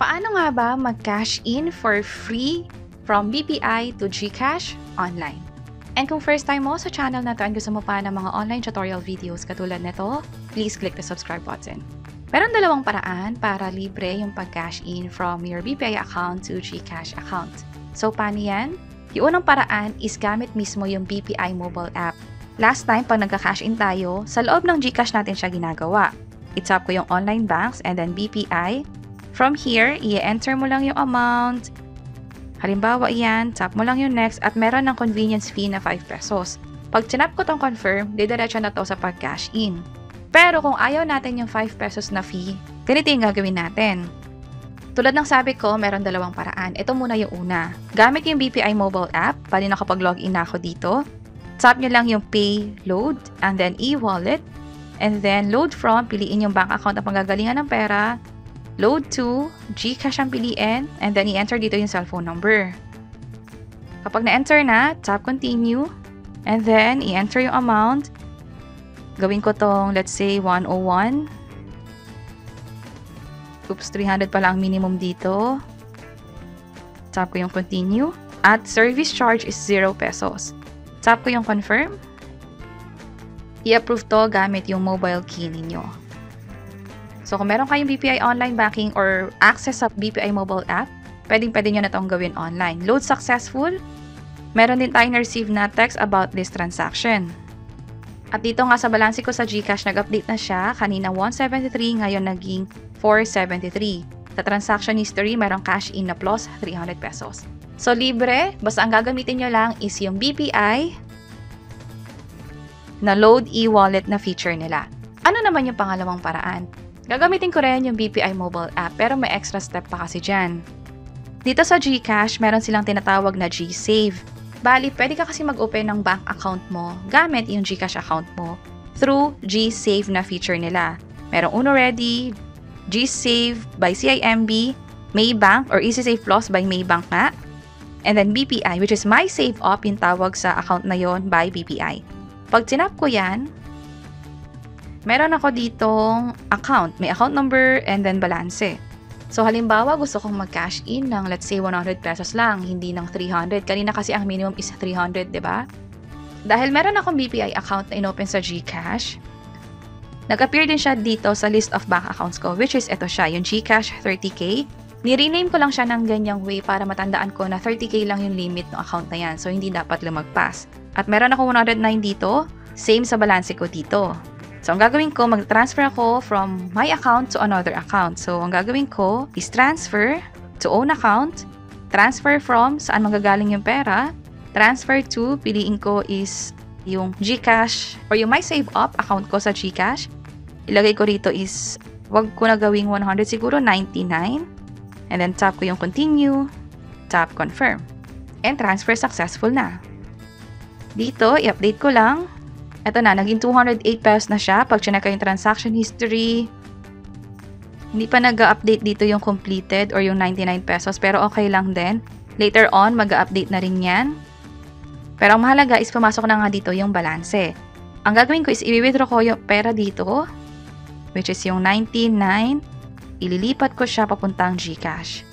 Paano nga ba mag-cash in for free from BPI to GCash online? And kung first time mo sa channel na to and gusto mo pa ng mga online tutorial videos katulad nito, please click the subscribe button. Meron dalawang paraan para libre yung pag-cash in from your BPI account to GCash account. So, paano yan? Yung unang paraan is gamit mismo yung BPI mobile app. Last time, pag nagka-cash in tayo, sa loob ng GCash natin siya ginagawa. I-tap ko yung online banks and then BPI. From here, i-enter mo lang yung amount. Halimbawa yan, tap mo lang yung next at meron ng convenience fee na 5 pesos. Pag tinap ko tong confirm, didiretso na to sa pag-cash in. Pero kung ayaw natin yung 5 pesos na fee, ganito yung gagawin natin. Tulad ng sabi ko, meron dalawang paraan. Ito muna yung una. Gamit yung BPI mobile app, bali nakapag-login na ako dito. Tap nyo lang yung pay, load, and then e-wallet. And then load from, piliin yung bank account na panggagalingan ng pera. Load to, GCash ang piliin, and then i-enter dito yung cellphone number. Kapag na-enter na, tap continue, and then i-enter yung amount. Gawin ko tong, let's say, 101. Oops, 300 pala ang minimum dito. Tap ko yung continue. At service charge is 0 pesos. Tap ko yung confirm. I-approve to gamit yung mobile key ninyo. So, kung meron kayong BPI online banking or access sa BPI mobile app, pwede nyo na itong gawin online. Load successful. Meron din tayong na-receive na text about this transaction. At dito nga sa balanse ko sa GCash, nag-update na siya. Kanina 173, ngayon naging 473. Sa transaction history, merong cash in na plus 300 pesos. So, libre. Basta ang gagamitin nyo lang is yung BPI na load e-wallet na feature nila. Ano naman yung pangalawang paraan? Gagamitin ko rin yung BPI mobile app pero may extra step pa kasi dyan. Dito sa GCash, meron silang tinatawag na GSave. Bali, pwede ka kasi mag-open ng bank account mo gamit yung GCash account mo through GSave na feature nila. Merong Uno Ready, GSave by CIMB, Maybank or EasySave Plus by Maybank nga, and then BPI which is MySaveUp yung tawag sa account na yon by BPI. Pag tinap ko yan, meron ako ditong account. May account number and then balance. So, halimbawa, gusto kong mag-cash in ng let's say 100 pesos lang, hindi ng 300. Kanina kasi ang minimum is 300, di ba? Dahil meron akong BPI account na inopen sa GCash, nag-appear din siya dito sa list of bank accounts ko, which is ito siya, yung GCash 30K. Ni-rename ko lang siya ng ganyang way para matandaan ko na 30K lang yung limit ng account na yan. So, hindi dapat lumagpas. At meron ako 109 dito, same sa balance ko dito. So, ang gagawin ko, mag-transfer ako from my account to another account. So, ang gagawin ko is transfer to own account, transfer from saan manggagaling yung pera, transfer to, piliin ko is yung GCash or yung MySaveUp account ko sa GCash. Ilagay ko rito is, wag ko na gawing 100 siguro, 99. And then tap ko yung continue, tap confirm. And transfer successful na. Dito, i-update ko lang. Ito na, naging 208 pesos na siya. Pag chinek ko yung transaction history, hindi pa nag-update dito yung completed or yung 99 pesos. Pero okay lang din. Later on, mag-update na rin yan. Pero ang mahalaga is pumasok na nga dito yung balance. Ang gagawin ko is i-withdraw ko yung pera dito, which is yung 99. Ililipat ko siya papuntang GCash.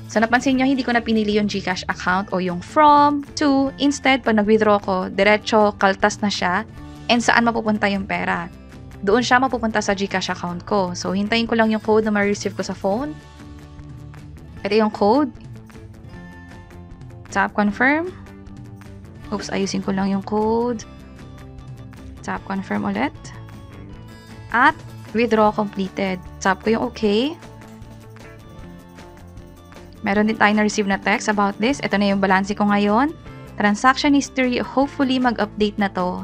So, napansin nyo, hindi ko na pinili yung GCash account o yung from, to. Instead, pag nag-withdraw ko, diretso, kaltas na siya. And saan mapupunta yung pera? Doon siya mapupunta sa GCash account ko. So, hintayin ko lang yung code na ma-receive ko sa phone. Ito yung code. Tap confirm. Oops, ayusin ko lang yung code. Tap confirm ulit. At withdraw completed. Tap ko yung okay. Meron din tayo na-receive na text about this. Ito na yung balance ko ngayon. Transaction history, hopefully mag-update na to.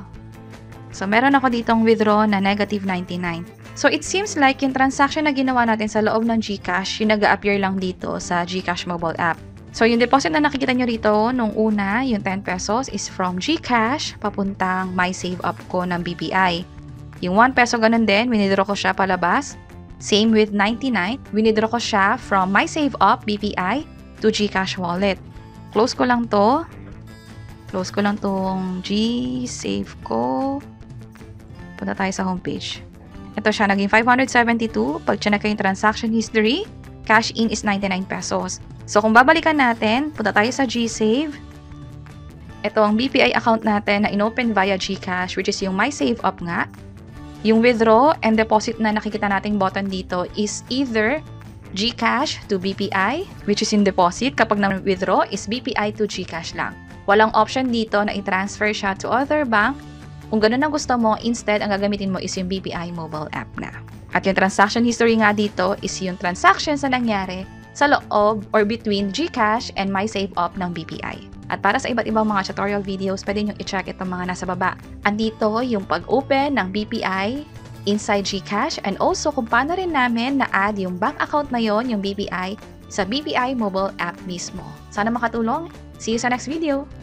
So, meron ako ditong withdraw na negative 99. So, it seems like yung transaction na ginawa natin sa loob ng GCash, yung nag-appear lang dito sa GCash mobile app. So, yung deposit na nakikita nyo rito, nung una, yung 10 pesos is from GCash, papuntang MySaveUp ko ng BPI. Yung 1 peso ganun din, winidraw ko siya palabas. Same with 99, winidraw ko siya from MySaveUp BPI to GCash wallet. Close ko lang to. Close ko lang tong G-save ko. Punta tayo sa homepage. Ito siya, naging 572. Pag chinek ko yung transaction history, CashIN is 99 pesos. So kung babalikan natin, punta tayo sa GSave. Ito ang BPI account natin na inopen via GCash, which is yung MySaveUp nga. Yung withdraw and deposit na nakikita nating button dito is either GCash to BPI, which is in deposit. Kapag na-withdraw is BPI to GCash lang. Walang option dito na i-transfer siya to other bank. Kung ganun ang gusto mo, instead, ang gagamitin mo is yung BPI mobile app na. At yung transaction history nga dito is yung transactions na nangyari sa loob or between GCash and MySaveUp ng BPI. At para sa iba't ibang mga tutorial videos, pwede nyo i-check itong mga nasa baba. Andito yung pag-open ng BPI inside GCash and also kung paano rin namin na-add yung bank account na yon, yung BPI, sa BPI mobile app mismo. Sana makatulong. See you sa next video!